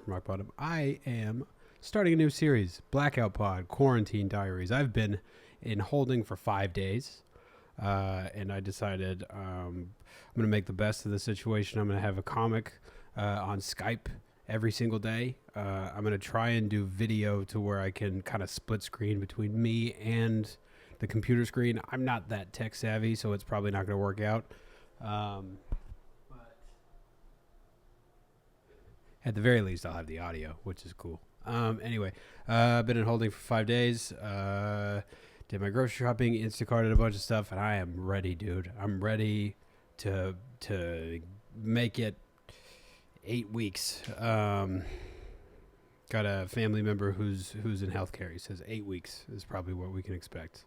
from Blackoutpod. I am starting a new series, Blackoutpod, Quarantine Diaries. I've been in holding for 5 days, and I decided I'm going to make the best of the situation. I'm going to have a comic on Skype every single day. I'm going to try and do video to where I can kind of split screen between me and the computer screen. I'm not that tech savvy, so it's probably not going to work out. At the very least, I'll have the audio, which is cool. Anyway, I've been in holding for 5 days. Did my grocery shopping, Instacarted a bunch of stuff, and I am ready, dude. I'm ready to make it 8 weeks. Got a family member who's in healthcare. He says 8 weeks is probably what we can expect.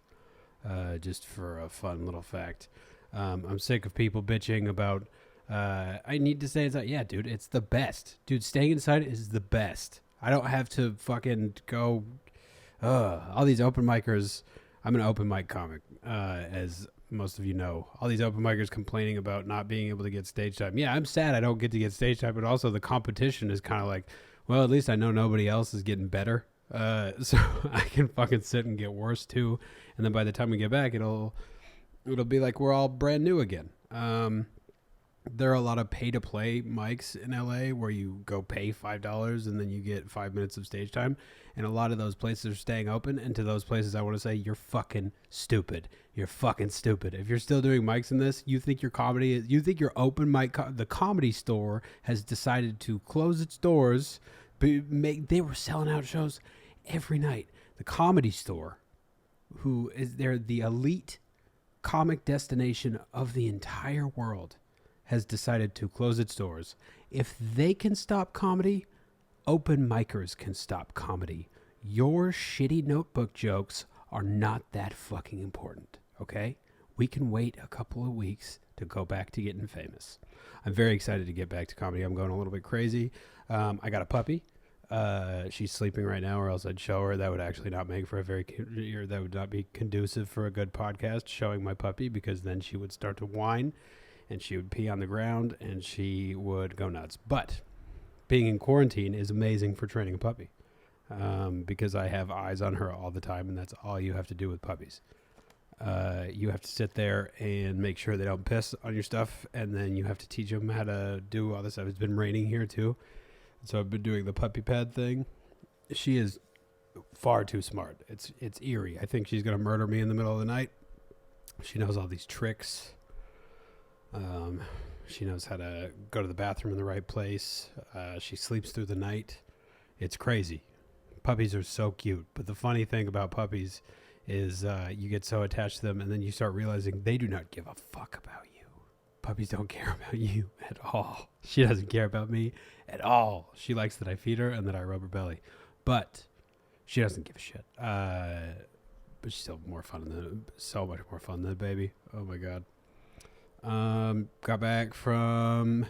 Just for a fun little fact. I'm sick of people bitching about I need to stay inside. Yeah, dude, it's the best. Dude, staying inside is the best. I don't have to fucking go. All these open micers. I'm an open mic comic, as most of you know. All these open micers complaining about not being able to get stage time. Yeah, I'm sad I don't get to get stage time, but also the competition is kind of like, well, at least I know nobody else is getting better. So I can fucking sit and get worse too. And then by the time we get back, it'll be like we're all brand new again. There are a lot of pay-to-play mics in LA where you go pay $5 and then you get 5 minutes of stage time. And a lot of those places are staying open. And to those places, I want to say, you're fucking stupid. You're fucking stupid. If you're still doing mics in this, you think your comedy is, you think your open mic, the Comedy Store has decided to close its doors. They were selling out shows every night. The Comedy Store, they're the elite comic destination of the entire world, has decided to close its doors. If they can stop comedy, open micers can stop comedy. Your shitty notebook jokes are not that fucking important, okay? We can wait a couple of weeks to go back to getting famous. I'm very excited to get back to comedy. I'm going a little bit crazy. I got a puppy. She's sleeping right now, or else I'd show her. That would actually not make for that would not be conducive for a good podcast, showing my puppy, because then she would start to whine and she would pee on the ground and she would go nuts. But being in quarantine is amazing for training a puppy, because I have eyes on her all the time, and that's all you have to do with puppies. You have to sit there and make sure they don't piss on your stuff, and then you have to teach them how to do all this stuff. It's been raining here too, so I've been doing the puppy pad thing. She is far too smart. It's eerie. I think she's gonna murder me in the middle of the night. She knows all these tricks. She knows how to go to the bathroom in the right place. She sleeps through the night. It's crazy. Puppies are so cute. But the funny thing about puppies is you get so attached to them, and then you start realizing they do not give a fuck about you. Puppies don't care about you at all. She doesn't care about me at all. She likes that I feed her and that I rub her belly. But she doesn't give a shit. But she's still so much more fun than a baby. Oh my God. Got back from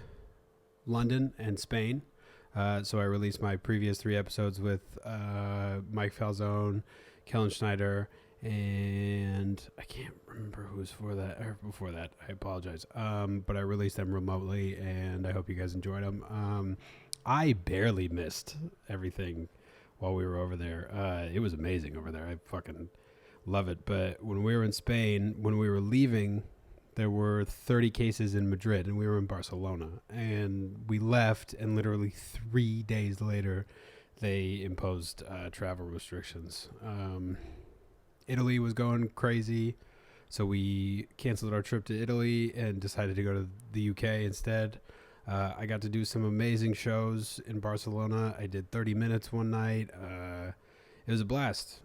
London and Spain. So I released my previous 3 episodes with Mike Falzone, Kellen Schneider, and I can't remember who was before that. I apologize. But I released them remotely, and I hope you guys enjoyed them. I barely missed everything while we were over there. It was amazing over there. I fucking love it. But when we were in Spain, when we were leaving, there were 30 cases in Madrid, and we were in Barcelona. And we left, and literally 3 days later, they imposed travel restrictions. Italy was going crazy, so we canceled our trip to Italy and decided to go to the UK instead. I got to do some amazing shows in Barcelona. I did 30 minutes one night. It was a blast.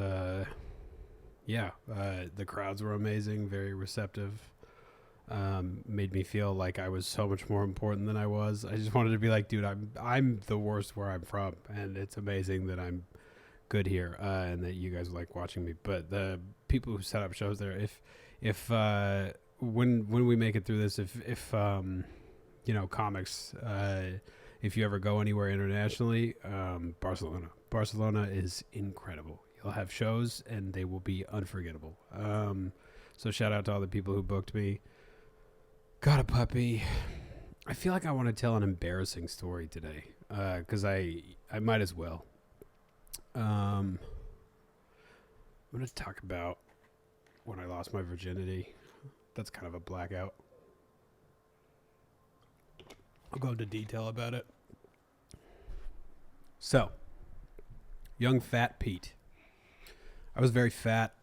The crowds were amazing, very receptive. Made me feel like I was so much more important than I was. I just wanted to be like, dude, I'm the worst where I'm from, and it's amazing that I'm good here, and that you guys like watching me. But the people who set up shows there, if when we make it through this, if comics, if you ever go anywhere internationally, Barcelona is incredible. You'll have shows, and they will be unforgettable. So shout out to all the people who booked me. Got a puppy. I feel like I want to tell an embarrassing story today, because I might as well. I'm going to talk about when I lost my virginity. That's kind of a blackout. I'll go into detail about it. So, young fat Pete. I was very fat.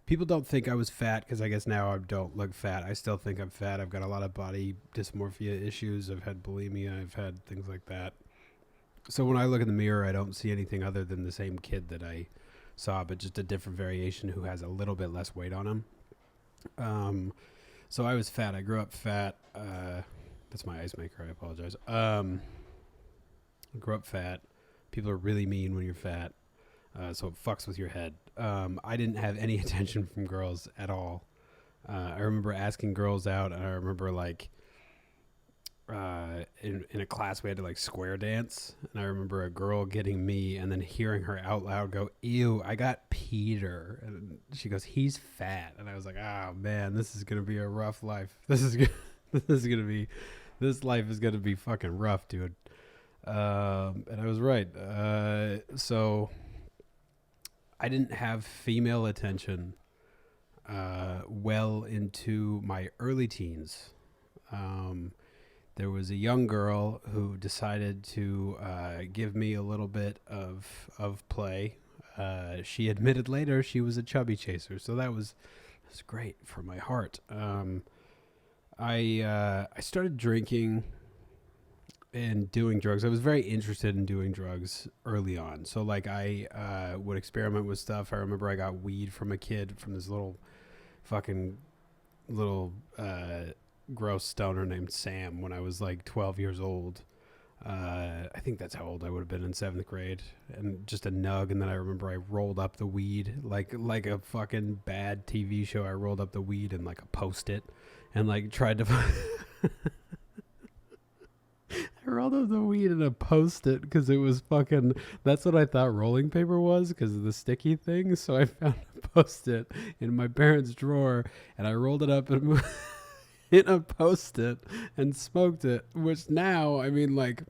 People don't think I was fat because I guess now I don't look fat. I still think I'm fat. I've got a lot of body dysmorphia issues. I've had bulimia. I've had things like that. So when I look in the mirror, I don't see anything other than the same kid that I saw, but just a different variation who has a little bit less weight on him. So I was fat. I grew up fat. That's my ice maker. I apologize. I grew up fat. People are really mean when you're fat. So it fucks with your head. I didn't have any attention from girls at all. I remember asking girls out, and I remember like in a class we had to like square dance, and I remember a girl getting me, and then hearing her out loud go, "Ew, I got Peter," and she goes, "He's fat," and I was like, "Oh man, this is gonna be a rough life. This life is gonna be fucking rough, dude." And I was right. So I didn't have female attention well into my early teens. There was a young girl who decided to give me a little bit of play. She admitted later she was a chubby chaser, so that was great for my heart. I started drinking and doing drugs. I was very interested in doing drugs early on. So like I would experiment with stuff. I remember I got weed from a kid from this little fucking little gross stoner named Sam when I was like 12 years old. I think that's how old I would have been in 7th grade, and just a nug. And then I remember I rolled up the weed like a fucking bad TV show. I rolled up the weed in like a Post-it and like tried to I rolled up the weed in a Post-it because it was fucking, that's what I thought rolling paper was because of the sticky thing. So I found a Post-it in my parents' drawer, and I rolled it up in a Post-it and smoked it, which now, I mean, like,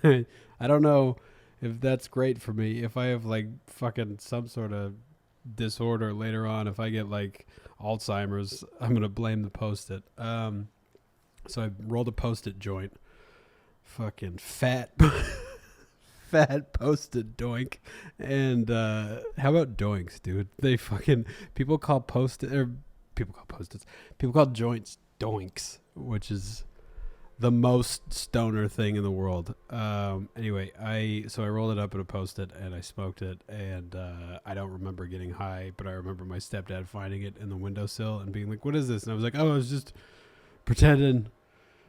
I don't know if that's great for me. If I have like fucking some sort of disorder later on, if I get like Alzheimer's, I'm going to blame the Post-it. So I rolled a Post-it joint. Fucking fat Post-it doink. And how about doinks, dude? They fucking people call Post-its, people call joints doinks, which is the most stoner thing in the world. Anyway, I rolled it up in a Post-it and I smoked it, and I don't remember getting high, but I remember my stepdad finding it in the windowsill and being like, "What is this?" And I was like, "Oh, I was just pretending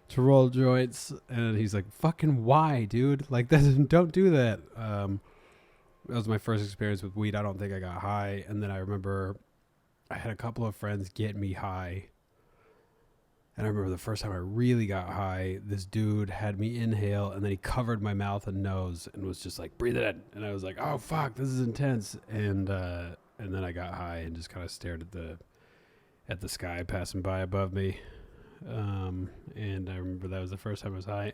to roll joints." And he's like, "Fucking why, dude? Like, don't do that." That was my first experience with weed. I don't think I got high. And then I remember I had a couple of friends get me high. And I remember the first time I really got high, this dude had me inhale, and then he covered my mouth and nose and was just like, "Breathe it in." And I was like, "Oh fuck, this is intense." And then I got high and just kind of stared at the sky passing by above me. And I remember that was the first time I was high.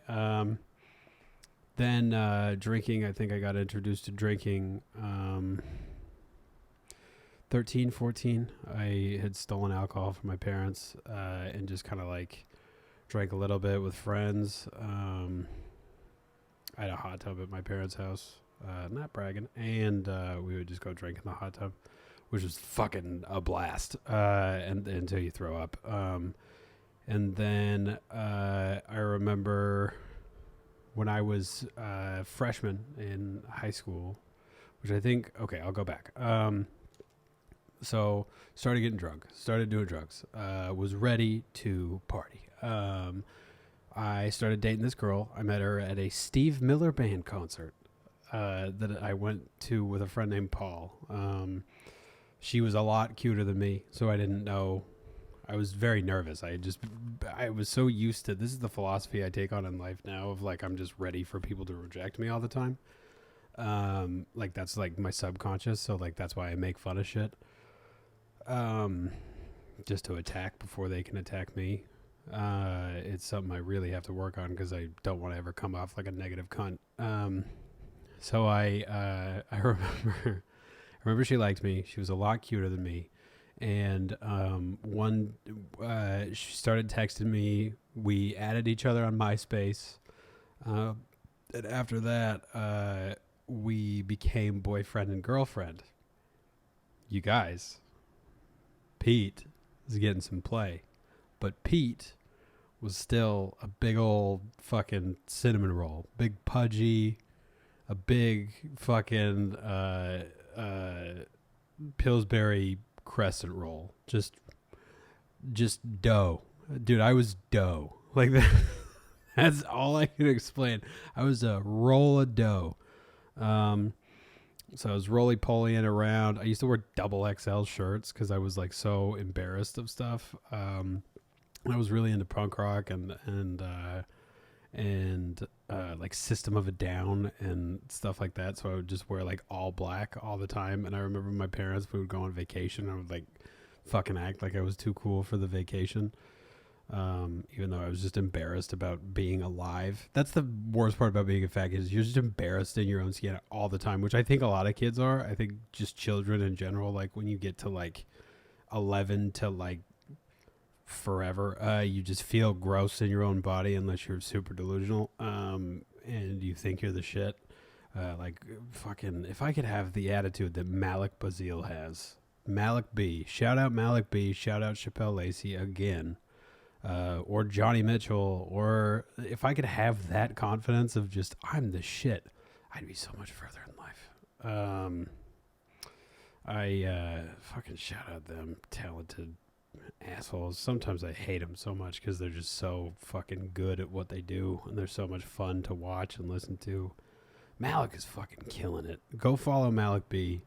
Then drinking, I think I got introduced to drinking 13, 14. I had stolen alcohol from my parents and just kind of like drank a little bit with friends. I had a hot tub at my parents' house, not bragging, and we would just go drink in the hot tub, which was fucking a blast, and until you throw up. And then I remember when I was a freshman in high school, which I think, okay, I'll go back. So started getting drunk, started doing drugs, was ready to party. I started dating this girl. I met her at a Steve Miller Band concert that I went to with a friend named Paul. She was a lot cuter than me, so I didn't know. I was very nervous. I was so used to, this is the philosophy I take on in life now of like, I'm just ready for people to reject me all the time. Like that's like my subconscious. So like, that's why I make fun of shit. Just to attack before they can attack me. It's something I really have to work on because I don't want to ever come off like a negative cunt. So I remember she liked me. She was a lot cuter than me. And she started texting me. We added each other on MySpace. And after that, we became boyfriend and girlfriend. You guys, Pete is getting some play. But Pete was still a big old fucking cinnamon roll. Big pudgy, a big fucking Pillsbury crescent roll. Just dough. Dude, I was dough. Like that. That's all I can explain. I was a roll of dough. So I was roly-polying around. I used to wear double XL shirts because I was like so embarrassed of stuff. I was really into punk rock and like System of a Down and stuff like that. So I would just wear like all black all the time. And I remember my parents, we would go on vacation. I would like fucking act like I was too cool for the vacation. Even though I was just embarrassed about being alive. That's the worst part about being a fat kid is you're just embarrassed in your own skin all the time, which I think a lot of kids are. I think just children in general, like when you get to like 11 to like forever, you just feel gross in your own body unless you're super delusional, and you think you're the shit. Like fucking, if I could have the attitude that Malik Bazile has, Malik B, shout out Malik B, shout out Chappelle Lacey again, or Johnny Mitchell, or if I could have that confidence of just I'm the shit, I'd be so much further in life. I fucking shout out them talented assholes. Sometimes I hate them so much because they're just so fucking good at what they do, and they're so much fun to watch and listen to. Malik is fucking killing it. Go follow Malik B.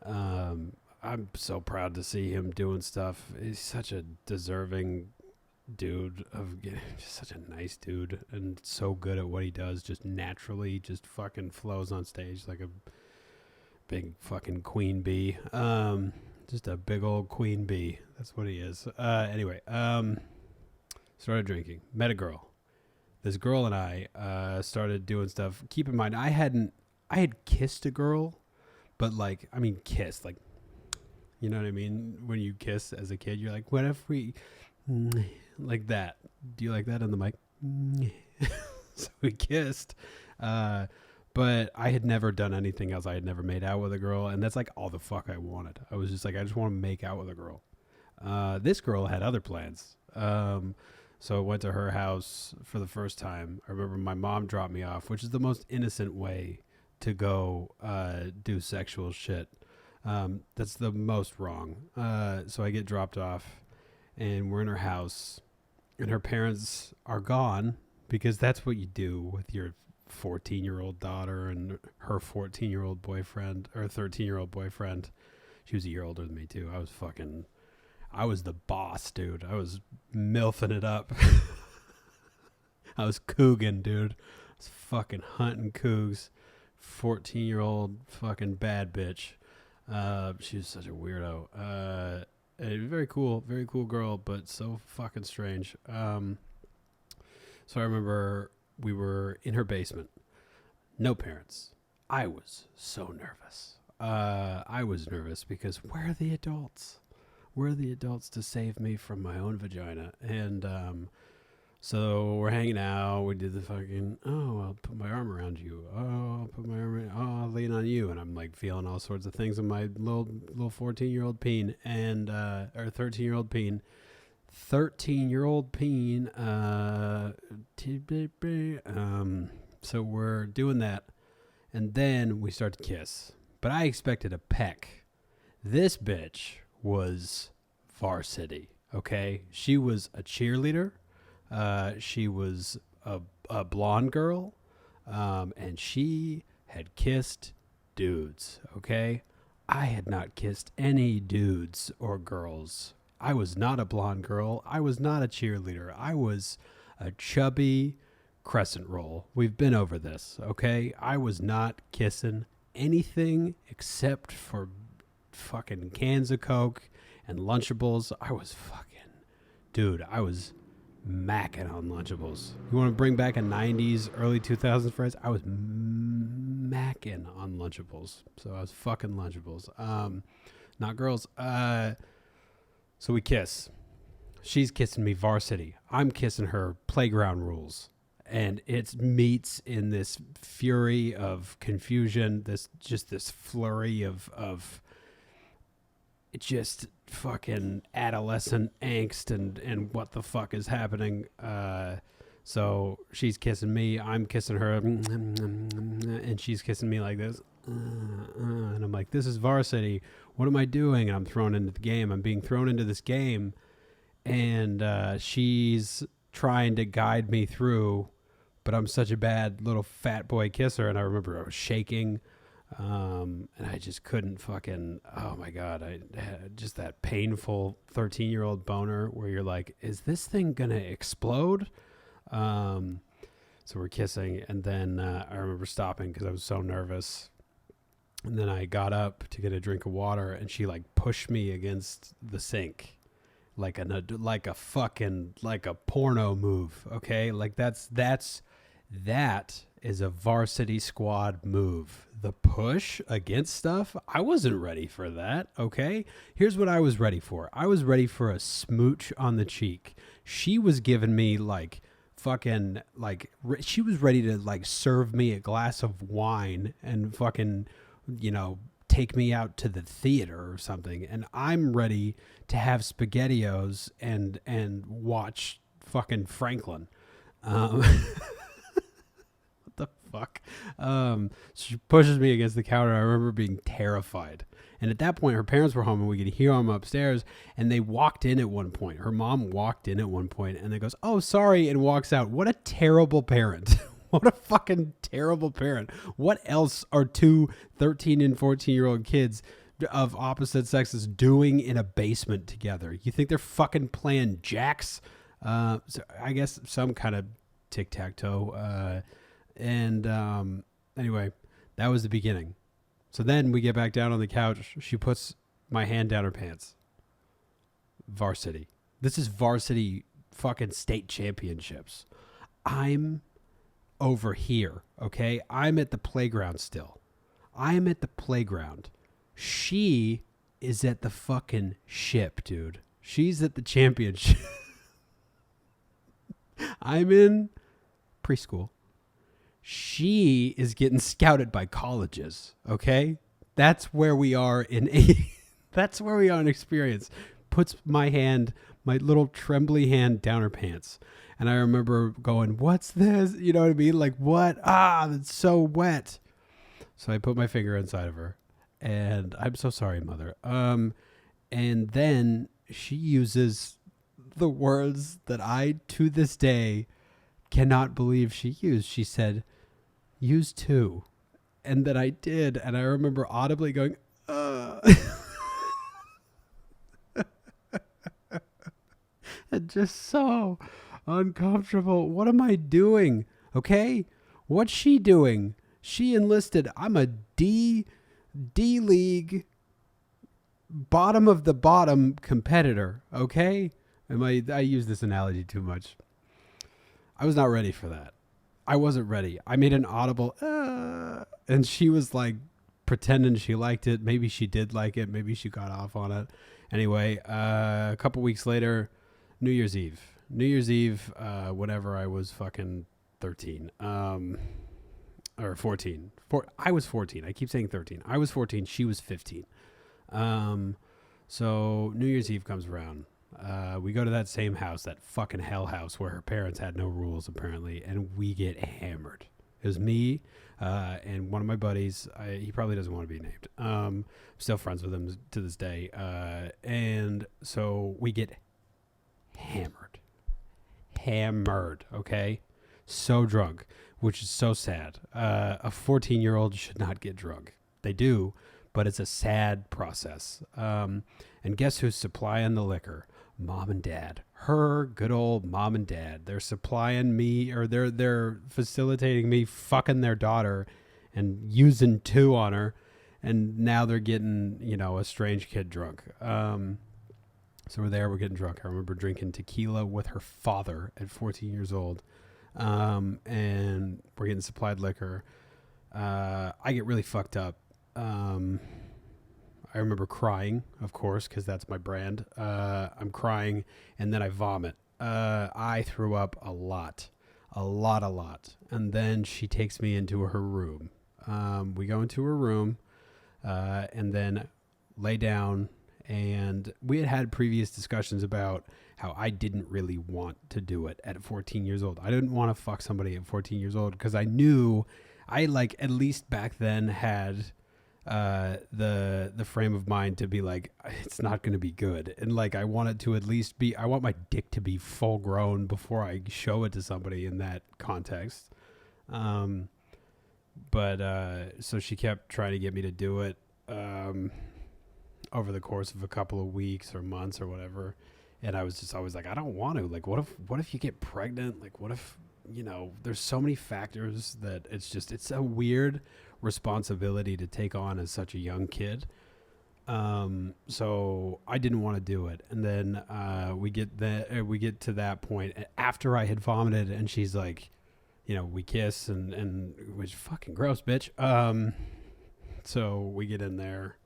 I'm so proud to see him doing stuff. He's such a deserving dude of just such a nice dude and so good at what he does. Just naturally, just fucking flows on stage like a big fucking queen bee. Just a big old queen bee. That's what he is. Anyway, started drinking. Met a girl. This girl and I started doing stuff. Keep in mind, I had kissed a girl, but like, I mean, kissed. Like, you know what I mean? When you kiss as a kid, you're like, what if we... like that. Do you like that on the mic? So we kissed. But I had never done anything else. I had never made out with a girl, and that's like all the fuck I wanted. I was just like, I just want to make out with a girl. This girl had other plans. So I went to her house for the first time. I remember my mom dropped me off, which is the most innocent way to go do sexual shit. That's the most wrong. So I get dropped off, and we're in her house, and her parents are gone because that's what you do with your 14-year-old daughter and her 14-year-old boyfriend or 13-year-old boyfriend. She was a year older than me too. I was the boss, dude. I was milfing it up. I was couging, dude. I was fucking hunting cougs. 14-year-old fucking bad bitch. She was such a weirdo. A very cool girl, but so fucking strange. So I remember we were in her basement. No parents. I was so nervous. I was nervous because where are the adults? Where are the adults to save me from my own vagina? And so we're hanging out. We did the fucking, oh, I'll put my arm around you. Oh, I'll put my arm around, oh, I'll lean on you. And I'm like feeling all sorts of things in my little 14-year-old peen and, or 13-year-old peen. 13-year-old peen. So we're doing that. And then we start to kiss. But I expected a peck. This bitch was varsity, okay? She was a cheerleader. She was a blonde girl. And she had kissed dudes, okay? I had not kissed any dudes or girls. I was not a blonde girl. I was not a cheerleader. I was a chubby crescent roll. We've been over this, okay? I was not kissing anything except for fucking cans of Coke and Lunchables. I was fucking... Dude, I was macking on Lunchables. You want to bring back a 90s, early 2000s phrase? I was macking on Lunchables. So I was fucking Lunchables. Not girls. So we kiss. She's kissing me varsity. I'm kissing her playground rules. And it meets in this fury of confusion, this flurry of just fucking adolescent angst and what the fuck is happening. So she's kissing me, I'm kissing her, and she's kissing me like this. And I'm like, this is varsity. What am I doing? And I'm thrown into the game. I'm being thrown into this game. And she's trying to guide me through, but I'm such a bad little fat boy kisser. And I remember I was shaking. And I just couldn't fucking, oh my God. I had just that painful 13-year-old boner where you're like, is this thing going to explode? So we're kissing. And then I remember stopping because I was so nervous. And then I got up to get a drink of water and she like pushed me against the sink. Like a porno move. Okay. Like that is a varsity squad move. The push against stuff. I wasn't ready for that. Okay. Here's what I was ready for. I was ready for a smooch on the cheek. She was giving me like fucking, like, she was ready to like serve me a glass of wine and fucking, you know, take me out to the theater or something. And I'm ready to have SpaghettiOs and watch fucking Franklin. What the fuck? She pushes me against the counter. I remember being terrified. And at that point, her parents were home and we could hear them upstairs. And they walked in at one point. Her mom walked in at one point and they goes, "Oh, sorry," and walks out. What a terrible parent. What a fucking terrible parent. What else are two 13 and 14-year-old kids of opposite sexes doing in a basement together? You think they're fucking playing jacks? So I guess some kind of tic-tac-toe. Anyway, that was the beginning. So then we get back down on the couch. She puts my hand down her pants. Varsity. This is varsity fucking state championships. I'm over here, okay? I'm at the playground still. I'm at the playground. She is at the fucking ship, dude. She's at the championship. I'm in preschool. She is getting scouted by colleges, okay? That's where we are in that's where we are in experience. Puts my hand, my little trembly hand down her pants. And I remember going, "What's this?" You know what I mean? Like, what? It's so wet. So I put my finger inside of her. And I'm so sorry, mother. And then she uses the words that I, to this day, cannot believe she used. She said, "Use two." And then I did. And I remember audibly going, and just so uncomfortable. What am I doing? Okay. What's she doing? She enlisted. I'm a D League bottom of the bottom competitor. Okay. I use this analogy too much. I was not ready for that. I wasn't ready. I made an audible, and she was like pretending she liked it. Maybe she did like it. Maybe she got off on it. Anyway, a couple weeks later, New Year's Eve, whenever I was fucking 13, or 14. I was 14. I keep saying 13. I was 14. She was 15. So New Year's Eve comes around. We go to that same house, that fucking hell house where her parents had no rules apparently, and we get hammered. It was me and one of my buddies. He probably doesn't want to be named. I'm still friends with him to this day. And so we get hammered, okay? So drunk, which is so sad. A 14-year-old should not get drunk. They do, but it's a sad process. And guess who's supplying the liquor? Mom and dad. Her good old mom and dad. They're supplying me, or they're facilitating me fucking their daughter and using two on her, and now they're getting, a strange kid drunk. So we're there, we're getting drunk. I remember drinking tequila with her father at 14 years old. And we're getting supplied liquor. I get really fucked up. I remember crying, of course, because that's my brand. I'm crying, and then I vomit. I threw up a lot. And then she takes me into her room. We go into her room, and then lay down. And we had previous discussions about how I didn't really want to do it at 14 years old. I didn't want to fuck somebody at 14 years old because I knew I, like, at least back then had the frame of mind to be like, it's not going to be good. And like, I want it to at least be, I want my dick to be full grown before I show it to somebody in that context. But so she kept trying to get me to do it. Over the course of a couple of weeks or months or whatever. And I was always like, I don't want to. Like, what if you get pregnant? Like, what if, there's so many factors that it's a weird responsibility to take on as such a young kid. So I didn't want to do it. And then we get to that point after I had vomited, and she's like, we kiss and which fucking gross, bitch. So we get in there.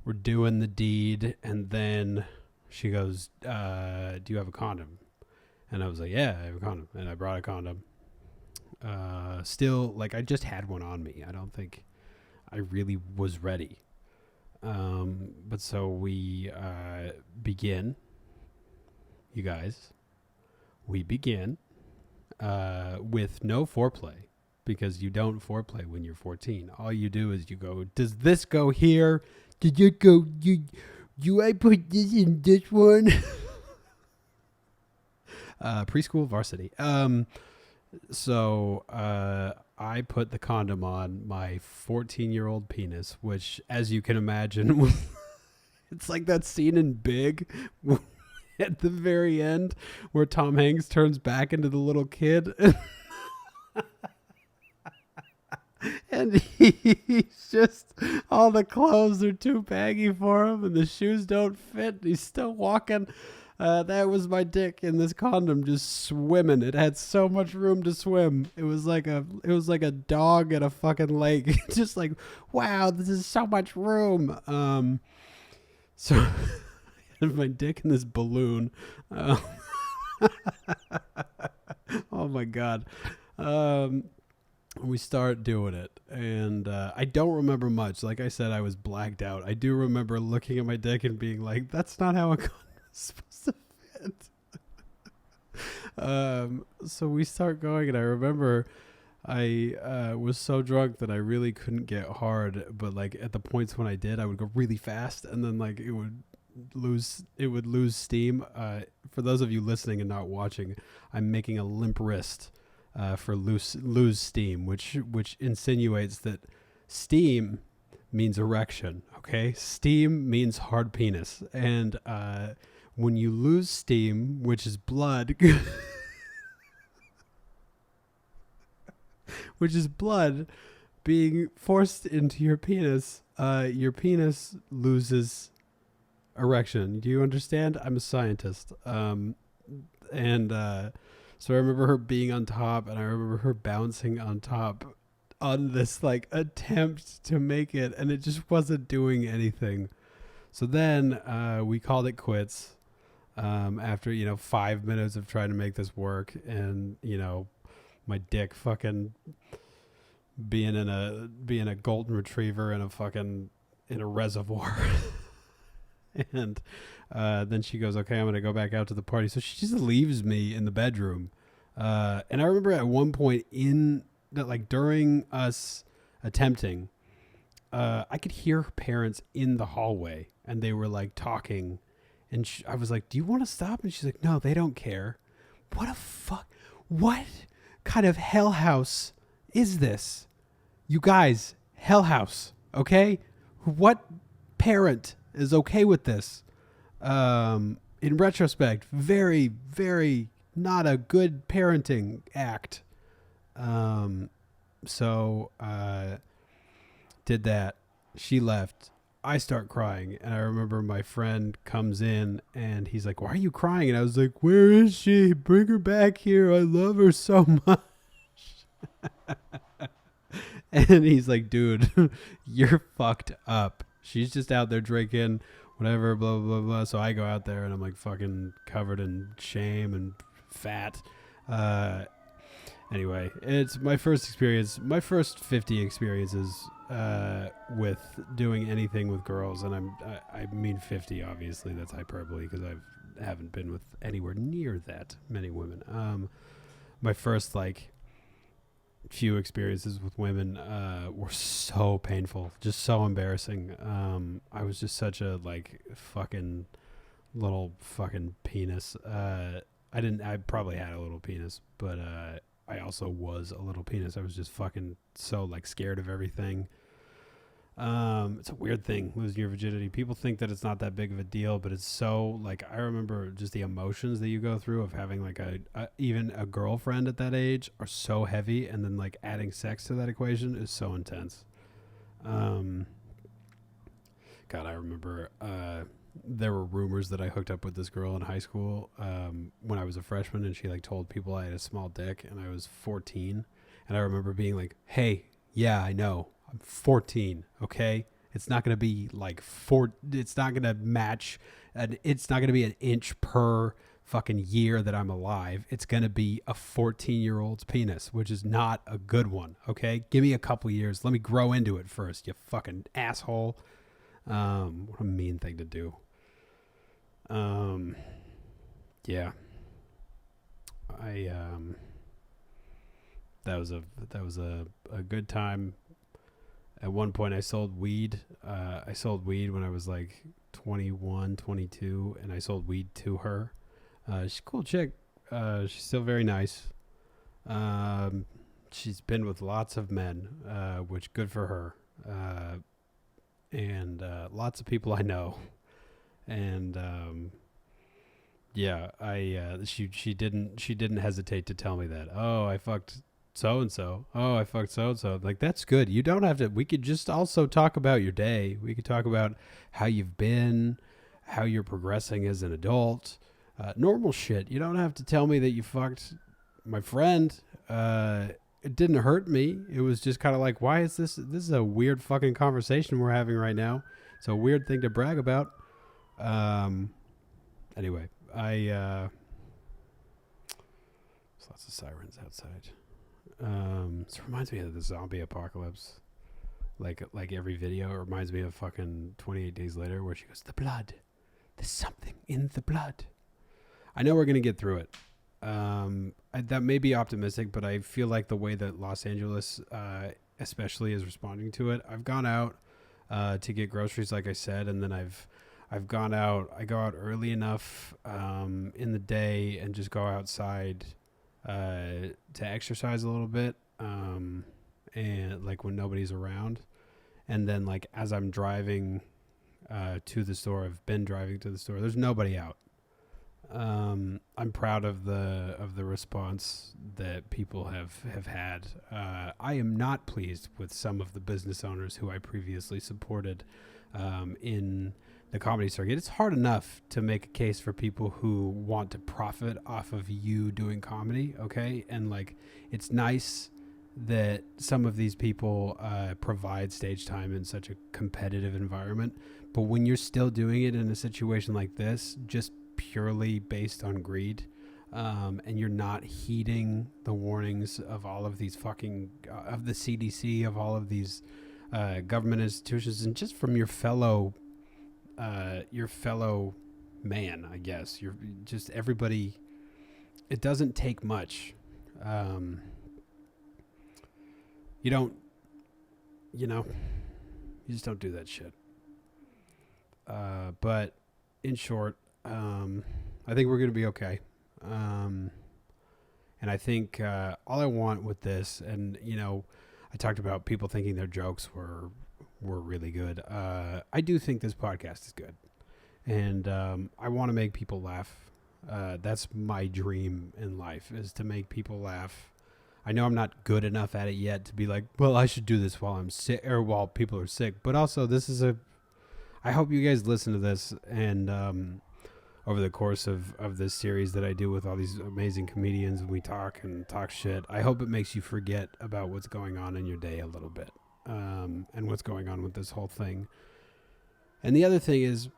We're doing the deed, and then she goes, do you have a condom? And I was like, yeah, I have a condom. And I brought a condom. Still, like, I just had one on me. I don't think I really was ready. But so we begin, you guys. We begin with no foreplay, because you don't foreplay when you're 14. All you do is you go, does this go here? Did you go, do I put this in this one? Preschool varsity. So I put the condom on my 14-year-old penis, which, as you can imagine, it's like that scene in Big at the very end where Tom Hanks turns back into the little kid. And he's just, all the clothes are too baggy for him and the shoes don't fit. He's still walking. That was my dick in this condom, just swimming. It had so much room to swim. It was like a dog at a fucking lake. Just like, wow, this is so much room. So I had my dick in this balloon. Oh my God. We start doing it, and I don't remember much. Like I said, I was blacked out. I do remember looking at my dick and being like, that's not how a condom is supposed to fit. So we start going, and I remember I was so drunk that I really couldn't get hard, but like at the points when I did, I would go really fast, and then like it would lose steam. For those of you listening and not watching, I'm making a limp wrist for lose steam, which insinuates that steam means erection. Okay, steam means hard penis, and when you lose steam, which is blood, which is blood being forced into your penis loses erection. Do you understand? I'm a scientist. So I remember her being on top, and I remember her bouncing on top on this like attempt to make it, and it just wasn't doing anything. So then we called it quits after 5 minutes of trying to make this work, and my dick fucking being a golden retriever in a reservoir. And then she goes, okay, I'm going to go back out to the party. So she just leaves me in the bedroom. And I remember at one point during us attempting, I could hear her parents in the hallway, and they were like talking. And I was like, do you want to stop? And she's like, no, they don't care. What kind of hell house is this? You guys, hell house, okay? What parent is okay with this? In retrospect, very, very not a good parenting act. So did that. She left. I start crying, and I remember my friend comes in and he's like, "Why are you crying?" And I was like, "Where is she? Bring her back here. I love her so much." And he's like, "Dude, you're fucked up. She's just out there drinking, whatever, blah, blah, blah, blah." So I go out there and I'm like fucking covered in shame and fat. Anyway, it's my first experience, my first 50 experiences with doing anything with girls. And I mean 50, obviously. That's hyperbole because I haven't been with anywhere near that many women. My first, like, few experiences with women were so painful, just so embarrassing. I was just such a like fucking little fucking penis. I probably had a little penis, but I also was a little penis. I was just fucking so like scared of everything. It's a weird thing, losing your virginity. People think that it's not that big of a deal, but it's so like, I remember just the emotions that you go through of having like even a girlfriend at that age are so heavy, and then like adding sex to that equation is so intense. God, I remember there were rumors that I hooked up with this girl in high school when I was a freshman, and she like told people I had a small dick, and I was 14, and I remember being like, "Hey, yeah, I know. I'm 14, okay? It's not going to be like it's not going to match, and it's not going to be an inch per fucking year that I'm alive. It's going to be a 14-year-old's penis, which is not a good one, okay? Give me a couple years. Let me grow into it first, you fucking asshole." What a mean thing to do. Yeah. That was a good time. At one point I sold weed. I sold weed when I was like 21, 22, and I sold weed to her. She's a cool chick. She's still very nice. She's been with lots of men, which good for her. And lots of people I know. And yeah, she didn't hesitate to tell me that. "Oh, I fucked so and so. Oh, I fucked so and so." Like, that's good. You don't have to. We could just also talk about your day. We could talk about how you've been, how you're progressing as an adult, normal shit. You don't have to tell me that you fucked my friend. It didn't hurt me. It was just kind of like, why is this? This is a weird fucking conversation we're having right now. It's a weird thing to brag about. Anyway, there's lots of sirens outside. This reminds me of the zombie apocalypse. Like every video reminds me of fucking 28 Days Later, where she goes, "The blood. There's something in the blood." I know we're going to get through it. That may be optimistic, but I feel like the way that Los Angeles, especially, is responding to it. I've gone out to get groceries, like I said, and then I've gone out. I go out early enough in the day and just go outside to exercise a little bit, and like when nobody's around, and then like as I'm driving to the store, I've been driving to the store. There's nobody out. I'm proud of the response that people have had. I am not pleased with some of the business owners who I previously supported in the comedy circuit. It's hard enough to make a case for people who want to profit off of you doing comedy, okay? And like, it's nice that some of these people provide stage time in such a competitive environment, but when you're still doing it in a situation like this, just purely based on greed, and you're not heeding the warnings of all of these fucking of the CDC, of all of these government institutions, and just from your fellow man, I guess. You're just everybody. It doesn't take much. You don't, you just don't do that shit. But in short, I think we're going to be okay. And I think all I want with this, and, I talked about people thinking their jokes were really good. I do think this podcast is good. And I want to make people laugh. That's my dream in life, is to make people laugh. I know I'm not good enough at it yet to be like, well, I should do this while I'm sick or while people are sick. But also, this is I hope you guys listen to this and over the course of this series that I do with all these amazing comedians, and we talk shit. I hope it makes you forget about what's going on in your day a little bit, and what's going on with this whole thing. And the other thing is,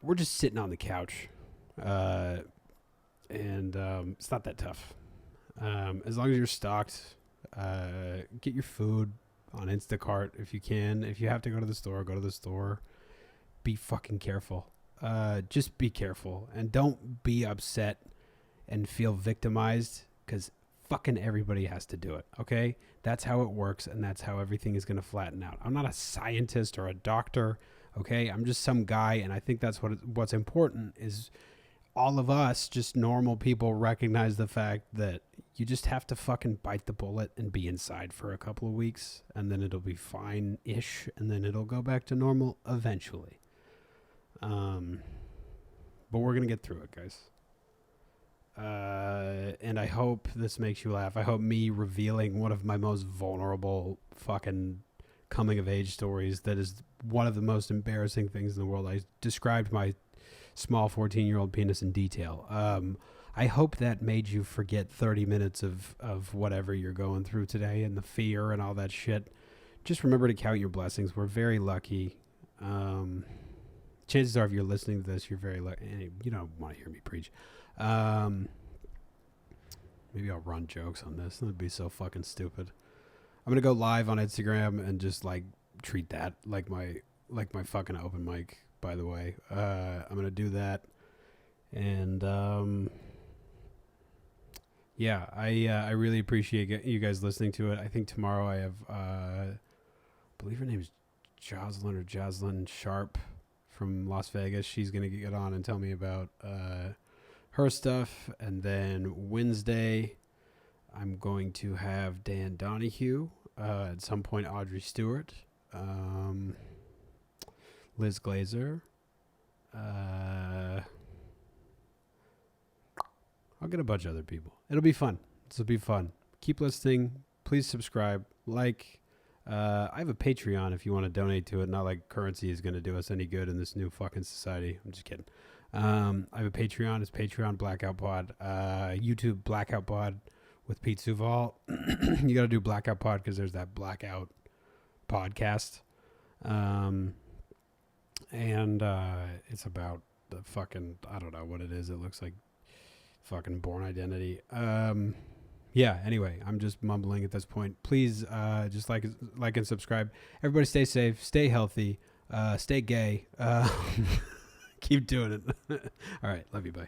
we're just sitting on the couch, and it's not that tough. As long as you're stocked, get your food on Instacart if you can. If you have to go to the store, go to the store. Be fucking careful. Just be careful, and don't be upset and feel victimized, because fucking everybody has to do it. Okay, that's how it works, and that's how everything is going to flatten out. I'm not a scientist or a doctor. Okay, I'm just some guy, and I think that's what's important is all of us, just normal people, recognize the fact that you just have to fucking bite the bullet and be inside for a couple of weeks, and then it'll be fine-ish, and then it'll go back to normal eventually. But we're going to get through it, guys. And I hope this makes you laugh. I hope me revealing one of my most vulnerable fucking coming of age stories that is one of the most embarrassing things in the world. I described my small 14-year-old penis in detail. I hope that made you forget 30 minutes of whatever you're going through today and the fear and all that shit. Just remember to count your blessings. We're very lucky. Chances are, if you're listening to this, you're very lucky. You don't want to hear me preach. Maybe I'll run jokes on this. That'd be so fucking stupid. I'm gonna go live on Instagram and just like treat that like my fucking open mic. By the way, I'm gonna do that, and yeah, I really appreciate you guys listening to it. I think tomorrow I have I believe her name is Jocelyn Sharp from Las Vegas. She's going to get on and tell me about her stuff. And then Wednesday, I'm going to have Dan Donahue, at some point Audrey Stewart, Liz Glazer. I'll get a bunch of other people. It'll be fun. This will be fun. Keep listening. Please subscribe. Like. I have a Patreon if you want to donate to it. Not like currency is going to do us any good in this new fucking society. I'm just kidding. I have a Patreon. It's Patreon Blackoutpod. YouTube Blackoutpod with Pete Suval. You got to do Blackoutpod because there's that Blackout podcast. And it's about the fucking, I don't know what it is. It looks like fucking Born Identity. Yeah, anyway, I'm just mumbling at this point. Please just like and subscribe. Everybody stay safe, stay healthy, stay gay. Keep doing it. All right, love you, bye.